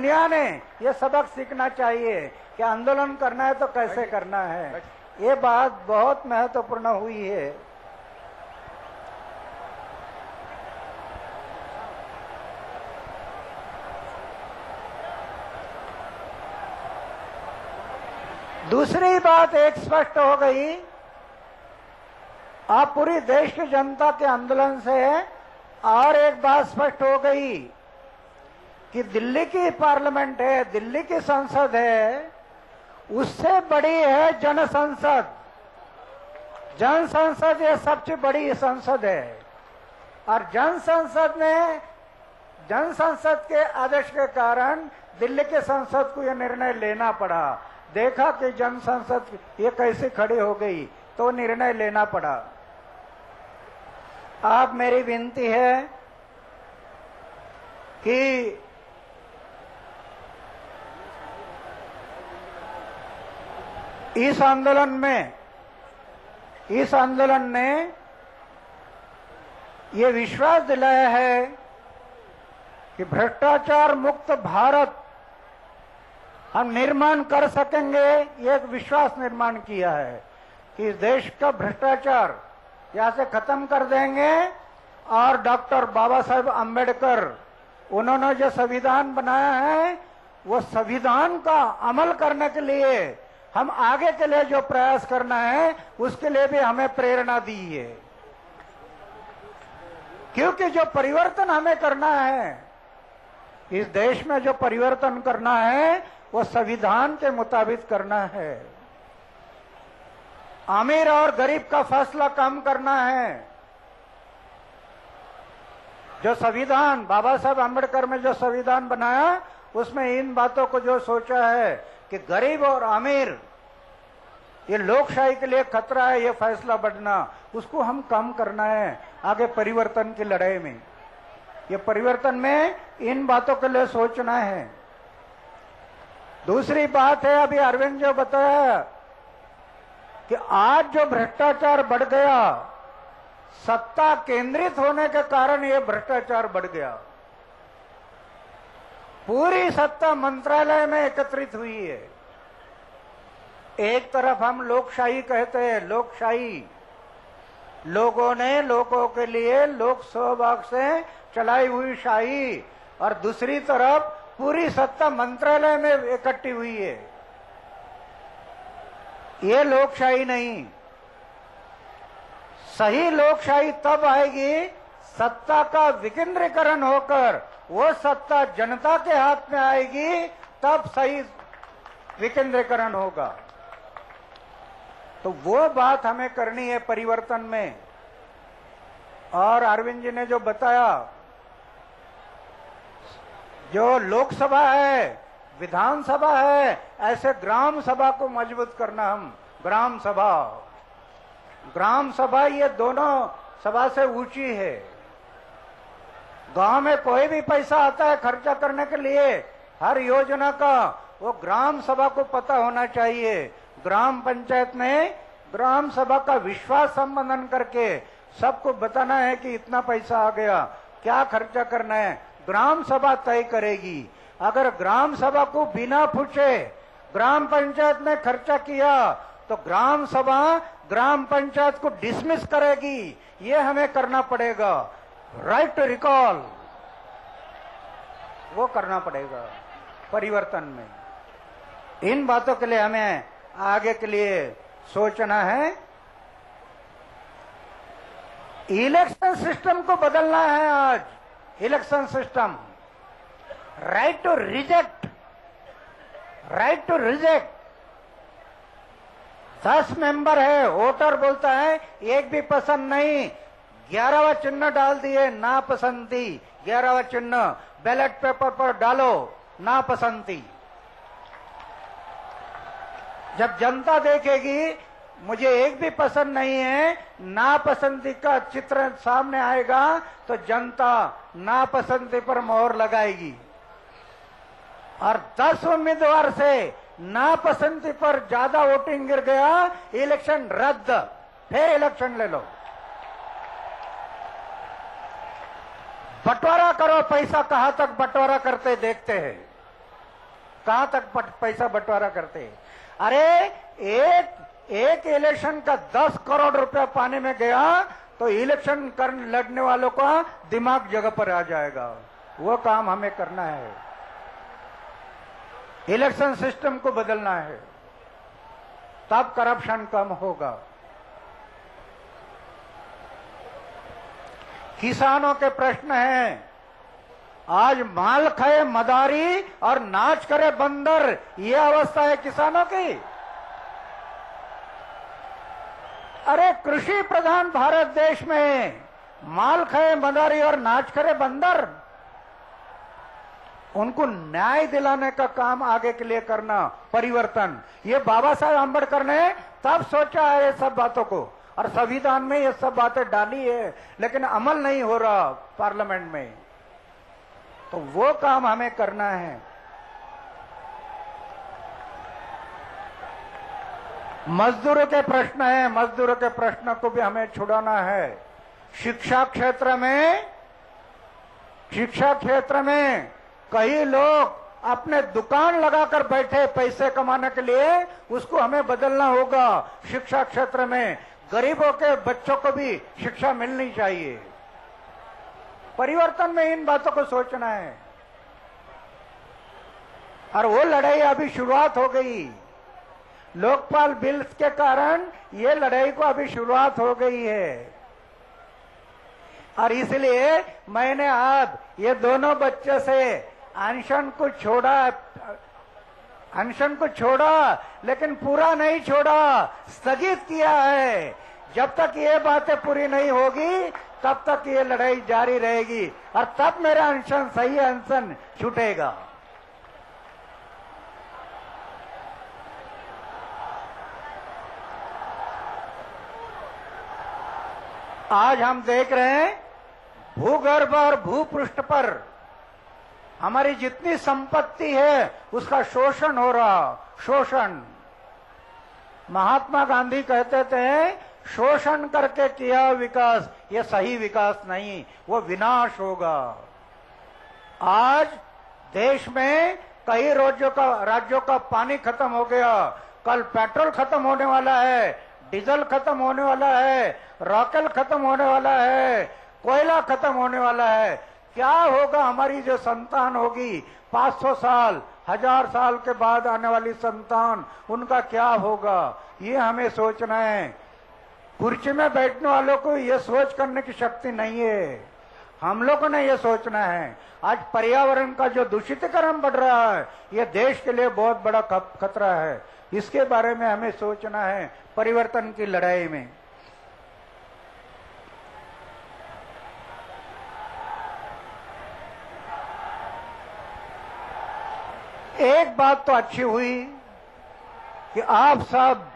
दुनिया ने ये सबक सीखना चाहिए कि आंदोलन करना है तो कैसे करना है। ये बात बहुत महत्वपूर्ण हुई है। दूसरी बात एक स्पष्ट हो गई, आप पूरी देश की जनता के आंदोलन से और एक बात स्पष्ट हो गई कि दिल्ली की पार्लियामेंट है, दिल्ली की संसद है, उससे बड़ी है जन संसद। जन संसद ये सबसे बड़ी संसद है और जन संसद के आदेश के कारण दिल्ली के संसद को यह निर्णय लेना पड़ा। देखा कि जन संसद ये कैसे खड़ी हो गई तो निर्णय लेना पड़ा। अब मेरी विनती है कि इस आंदोलन ने ये विश्वास दिलाया है कि भ्रष्टाचार मुक्त भारत हम निर्माण कर सकेंगे। ये एक विश्वास निर्माण किया है कि इस देश का भ्रष्टाचार यहाँ से खत्म कर देंगे और डॉक्टर बाबा साहेब अम्बेडकर उन्होंने जो संविधान बनाया है वो संविधान का अमल करने के लिए हम आगे के लिए जो प्रयास करना है उसके लिए भी हमें प्रेरणा दी है। क्योंकि जो परिवर्तन हमें करना है, इस देश में जो परिवर्तन करना है वो संविधान के मुताबिक करना है। अमीर और गरीब का फैसला कम करना है। जो संविधान बाबा साहब अम्बेडकर में जो संविधान बनाया उसमें इन बातों को जो सोचा है कि गरीब और अमीर ये लोकशाही के लिए खतरा है, ये फैसला बढ़ना, उसको हम कम करना है आगे परिवर्तन की लड़ाई में। ये परिवर्तन में इन बातों के लिए सोचना है। दूसरी बात है, अभी अरविंद जो बताया कि आज जो भ्रष्टाचार बढ़ गया, सत्ता केंद्रित होने के कारण ये भ्रष्टाचार बढ़ गया। पूरी सत्ता मंत्रालय में एकत्रित हुई है। एक तरफ हम लोकशाही कहते हैं, लोकशाही लोगों ने लोगों के लिए लोक सहभाग से चलाई हुई शाही, और दूसरी तरफ पूरी सत्ता मंत्रालय में इकट्ठी हुई है। ये लोकशाही नहीं। सही लोकशाही तब आएगी सत्ता का विकेंद्रीकरण होकर, वो सत्ता जनता के हाथ में आएगी, तब सही विकेंद्रीकरण होगा। तो वो बात हमें करनी है परिवर्तन में। और अरविंद जी ने जो बताया, जो लोकसभा है, विधानसभा है, ऐसे ग्राम सभा को मजबूत करना। हम ग्राम सभा ये दोनों सभा से ऊंची है। गांव में कोई भी पैसा आता है खर्चा करने के लिए, हर योजना का वो ग्राम सभा को पता होना चाहिए। ग्राम पंचायत में ग्राम सभा का विश्वास संबंधन करके सबको बताना है कि इतना पैसा आ गया, क्या खर्चा करना है, ग्राम सभा तय करेगी। अगर ग्राम सभा को बिना पूछे ग्राम पंचायत में खर्चा किया तो ग्राम सभा ग्राम पंचायत को डिसमिस करेगी। ये हमें करना पड़ेगा। राइट टू रिकॉल वो करना पड़ेगा परिवर्तन में। इन बातों के लिए हमें आगे के लिए सोचना है। इलेक्शन सिस्टम को बदलना है। आज election system, right to reject 10 member है, वोटर बोलता है एक भी पसंद नहीं, 11वां चिन्ह डाल दिए नापसंदी, 11वां चिन्ह बैलेट पेपर पर डालो नापसंदी। जब जनता देखेगी मुझे एक भी पसंद नहीं है, नापसंदी का चित्र सामने आएगा तो जनता नापसंदी पर मोहर लगाएगी। और 10 उम्मीदवार से नापसंदी पर ज्यादा वोटिंग गिर गया, इलेक्शन रद्द, फिर इलेक्शन ले लो। बंटवारा करो पैसा, कहां तक बंटवारा करते देखते हैं। कहां तक पैसा बंटवारा करते हैं। अरे एक इलेक्शन का 10 करोड़ रुपया पाने में गया तो इलेक्शन लड़ने वालों का दिमाग जगह पर आ जाएगा। वो काम हमें करना है, इलेक्शन सिस्टम को बदलना है, तब करप्शन कम होगा। किसानों के प्रश्न हैं, आज माल खाए मदारी और नाच करे बंदर, ये अवस्था है किसानों की। अरे कृषि प्रधान भारत देश में माल खाए मदारी और नाच करे बंदर, उनको न्याय दिलाने का काम आगे के लिए करना, परिवर्तन। ये बाबा साहेब आंबेडकर ने तब सोचा है ये सब बातों को, और संविधान में ये सब बातें डाली है, लेकिन अमल नहीं हो रहा पार्लियामेंट में। तो वो काम हमें करना है। मजदूरों के प्रश्न है, मजदूरों के प्रश्न को भी हमें छुड़ाना है। शिक्षा क्षेत्र में कई लोग अपने दुकान लगाकर बैठे पैसे कमाने के लिए, उसको हमें बदलना होगा। शिक्षा क्षेत्र में गरीबों के बच्चों को भी शिक्षा मिलनी चाहिए। परिवर्तन में इन बातों को सोचना है, और वो लड़ाई अभी शुरुआत हो गई। लोकपाल बिल्स के कारण ये लड़ाई को अभी शुरुआत हो गई है, और इसलिए मैंने आज ये दोनों बच्चे से अनशन को छोड़ा, लेकिन पूरा नहीं छोड़ा, स्थगित किया है। जब तक ये बातें पूरी नहीं होगी तब तक ये लड़ाई जारी रहेगी, और तब मेरा अनशन सही अनशन छूटेगा। आज हम देख रहे हैं भूगर्भ और भूपृष्ठ पर हमारी जितनी संपत्ति है उसका शोषण हो रहा, शोषण। महात्मा गांधी कहते थे शोषण करके किया विकास ये सही विकास नहीं, वो विनाश होगा। आज देश में कई राज्यों का पानी खत्म हो गया, कल पेट्रोल खत्म होने वाला है, डीजल खत्म होने वाला है, रॉकेल खत्म होने वाला है, कोयला खत्म होने वाला है। क्या होगा हमारी जो संतान होगी, 500 साल 1000 साल के बाद आने वाली संतान, उनका क्या होगा, ये हमें सोचना है। कुर्सी में बैठने वालों को ये सोच करने की शक्ति नहीं है, हम लोगों ने ये सोचना है। आज पर्यावरण का जो दूषितीकरण बढ़ रहा है, ये देश के लिए बहुत बड़ा खतरा है, इसके बारे में हमें सोचना है परिवर्तन की लड़ाई में। एक बात तो अच्छी हुई कि आप सब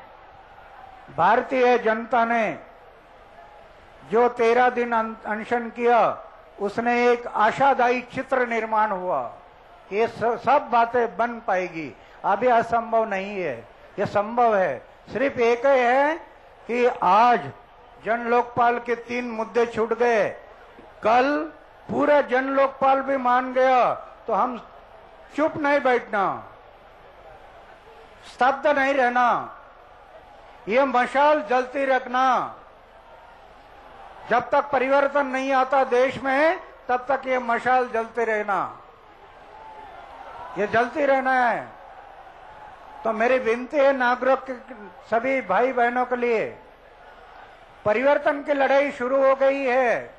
भारतीय जनता ने जो 13 दिन अनशन किया, उसने एक आशादायी चित्र निर्माण हुआ कि ये सब बातें बन पाएगी। अभी असंभव नहीं है, ये संभव है। सिर्फ एक ही है कि आज जन लोकपाल के 3 मुद्दे छूट गए, कल पूरा जन लोकपाल भी मान गया तो हम चुप नहीं बैठना, स्तब्ध नहीं रहना, ये मशाल जलती रखना। जब तक परिवर्तन नहीं आता देश में तब तक ये मशाल जलते रहना, ये जलती रहना है। तो मेरी विनती है नागरिक के सभी भाई बहनों के लिए, परिवर्तन की लड़ाई शुरू हो गई है।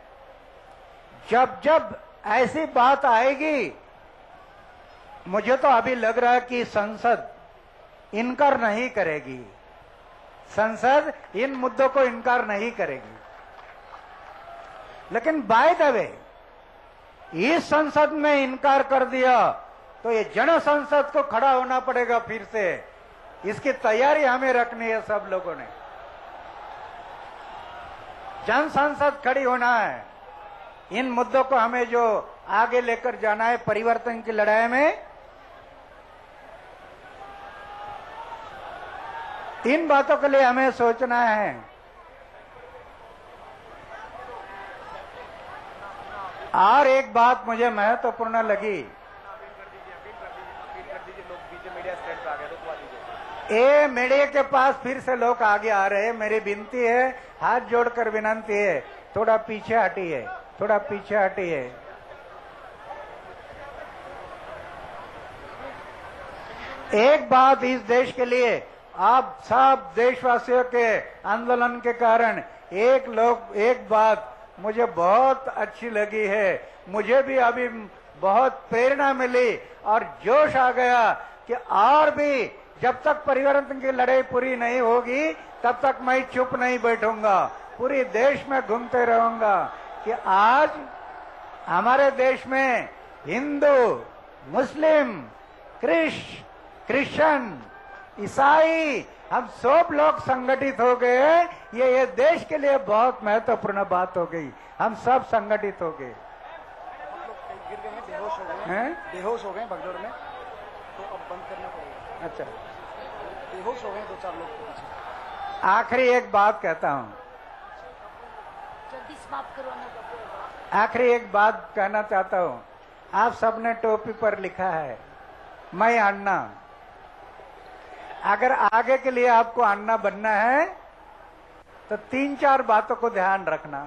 जब जब ऐसी बात आएगी, मुझे तो अभी लग रहा है कि संसद इनकार नहीं करेगी, संसद इन मुद्दों को इनकार नहीं करेगी। लेकिन बाय द वे इस संसद में इनकार कर दिया तो ये जन संसद को खड़ा होना पड़ेगा फिर से, इसकी तैयारी हमें रखनी है सब लोगों ने। जन संसद खड़ी होना है, इन मुद्दों को हमें जो आगे लेकर जाना है परिवर्तन की लड़ाई में। 3 बातों के लिए हमें सोचना है। और एक बात मुझे महत्वपूर्ण लगी, लोग बीच मीडिया स्टैंड पे आ गए, रुकवा दीजिए। ए मीडिया के पास फिर से लोग आगे आ रहे हैं। मेरी विनती है, हाथ जोड़कर विनती है, थोड़ा पीछे हटिए, थोड़ा पीछे हटिए। एक बात इस देश के लिए, आप सब देशवासियों के आंदोलन के कारण एक बात मुझे बहुत अच्छी लगी है। मुझे भी अभी बहुत प्रेरणा मिली और जोश आ गया कि और भी जब तक परिवर्तन की लड़ाई पूरी नहीं होगी तब तक मैं चुप नहीं बैठूंगा, पूरे देश में घूमते रहूंगा कि आज हमारे देश में हिंदू, मुस्लिम, क्रिश्चियन, ईसाई, हम सब लोग संगठित हो गए। ये देश के लिए बहुत महत्वपूर्ण बात हो गई। हम सब संगठित हो गए। गिर गए हैं, बेहोश हो गए हैं, बेहोश हो गए भगदड़ में, तो अब बंद करना पड़ेगा। अच्छा, बेहोश हो गए 2-4 लोग के पीछे। आखिरी एक बात कहता हूं, जल्दी समाप्त करवाना। आखिरी एक बात कहना चाहता हूं। आप सबने टोपी पर लिखा है मैं अन्ना। अगर आगे के लिए आपको अन्ना बनना है तो 3-4 बातों को ध्यान रखना।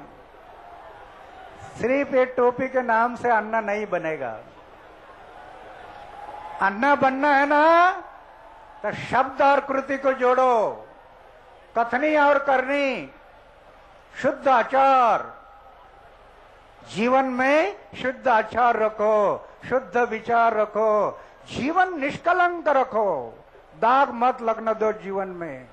सिर्फ एक टोपी के नाम से अन्ना नहीं बनेगा। अन्ना बनना है ना तो शब्द और कृति को जोड़ो, कथनी और करनी, शुद्ध आचार, जीवन में शुद्ध आचार रखो, शुद्ध विचार रखो, जीवन निष्कलंक रखो, दाग मत लगने दो जीवन में।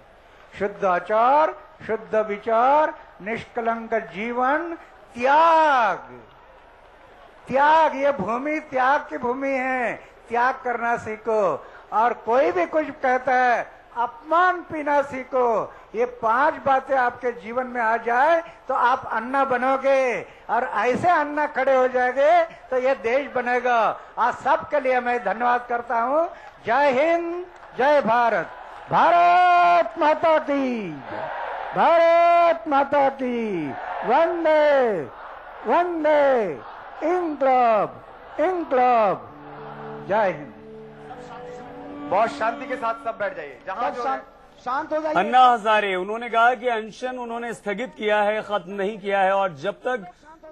शुद्ध आचार, शुद्ध विचार, निष्कलंक जीवन, त्याग। त्याग, ये भूमि त्याग की भूमि है, त्याग करना सीखो। और कोई भी कुछ कहता है अपमान पीना सीखो। ये 5 बातें आपके जीवन में आ जाए तो आप अन्ना बनोगे, और ऐसे अन्ना खड़े हो जाएंगे तो ये देश बनेगा। आज सबके लिए मैं धन्यवाद करता हूँ। जय हिंद, जय भारत, भारत माता की, भारत माता की, वंदे वंदे, इंकलाब इंकलाब, जय हिंद। बहुत शांति के साथ सब बैठ जाइए, जहां जो शांत हो जाइए। अन्ना हजारे उन्होंने कहा कि अनशन उन्होंने स्थगित किया है, खत्म नहीं किया है, और जब तक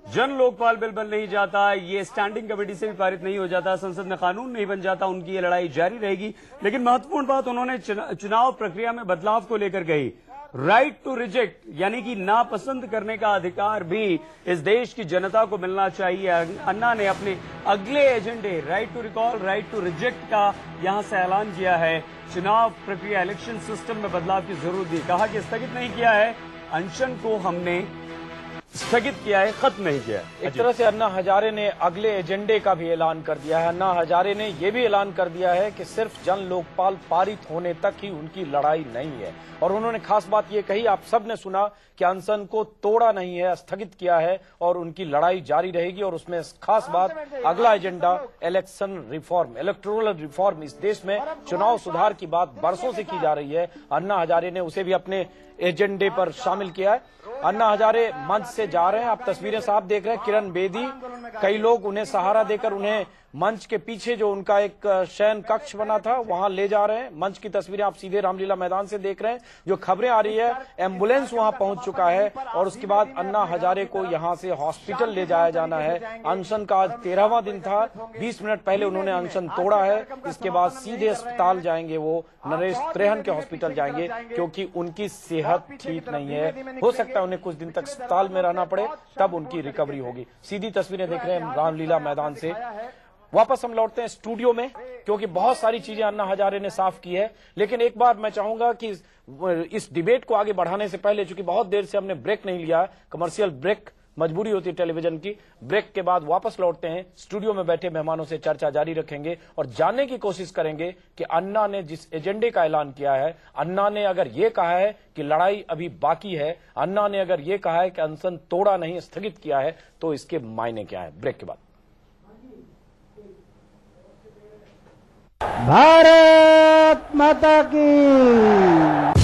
जन लोकपाल बिल बन नहीं जाता, ये स्टैंडिंग कमेटी से भी पारित नहीं हो जाता, संसद में कानून नहीं बन जाता, उनकी ये लड़ाई जारी रहेगी। लेकिन महत्वपूर्ण बात उन्होंने चुनाव प्रक्रिया में बदलाव को लेकर कही। राइट टू रिजेक्ट, यानी कि नापसंद करने का अधिकार भी इस देश की जनता को मिलना चाहिए। अन्ना ने अपने अगले एजेंडे right to recall, right to reject का यहां से ऐलान किया है। चुनाव प्रक्रिया, इलेक्शन सिस्टम में बदलाव की जरूरत दी। कहा कि स्थगित नहीं किया है, अनशन को हमने स्थगित किया है, खत्म नहीं किया। एक तरह से अन्ना हजारे ने अगले एजेंडे का भी ऐलान कर दिया है। अन्ना हजारे ने यह भी ऐलान कर दिया है कि सिर्फ जन लोकपाल पारित होने तक ही उनकी लड़ाई नहीं है। और उन्होंने खास बात यह कही, आप सब ने सुना कि अनशन को तोड़ा नहीं है, स्थगित किया है, और उनकी लड़ाई जारी रहेगी। और उसमें खास बात, अगला agenda election reform, electoral reform. इस देश में चुनाव सुधार की बात बरसों से की जा रही है, अन्ना हजारे ने उसे भी अपने एजेंडे पर शामिल किया है। अन्ना हजारे मंच से जा रहे हैं, आप तस्वीरें साफ देख रहे हैं। किरण बेदी, कई लोग उन्हें सहारा देकर उन्हें मंच के पीछे जो उनका एक शयन कक्ष बना था वहां ले जा रहे हैं। मंच की तस्वीरें आप सीधे रामलीला मैदान से देख रहे हैं। जो खबरें आ रही है, एम्बुलेंस वहां पहुंच चुका है और उसके बाद अन्ना हजारे को यहां से हॉस्पिटल ले जाया जाना है। अनशन का आज 13वां दिन था, 20 मिनट पहले उन्होंने अनशन तोड़ा है। इसके बाद सीधे अस्पताल जाएंगे, वो नरेश त्रेहन के हॉस्पिटल जाएंगे, क्योंकि उनकी सेहत ठीक नहीं है। हो सकता है उन्हें कुछ दिन तक अस्पताल में रहना पड़े, तब उनकी रिकवरी होगी। सीधी तस्वीरें देख रहे हैं रामलीला मैदान से। वापस हम लौटते हैं स्टूडियो में, क्योंकि बहुत सारी चीजें अन्ना हजारे ने साफ की है। लेकिन एक बार मैं चाहूंगा कि इस डिबेट को आगे बढ़ाने से पहले, चूंकि बहुत देर से हमने ब्रेक नहीं लिया, कमर्शियल ब्रेक मजबूरी होती है टेलीविजन की, ब्रेक के बाद वापस लौटते हैं। स्टूडियो में बैठे मेहमानों से चर्चा जारी रखेंगे और जानने की कोशिश करेंगे कि अन्ना ने जिस एजेंडे का ऐलान किया है, अन्ना ने अगर ये कहा है कि लड़ाई अभी बाकी है, अन्ना ने अगर ये कहा है कि अनशन तोड़ा नहीं, स्थगित किया है, तो इसके मायने क्या है। ब्रेक के बाद। भारत माता की।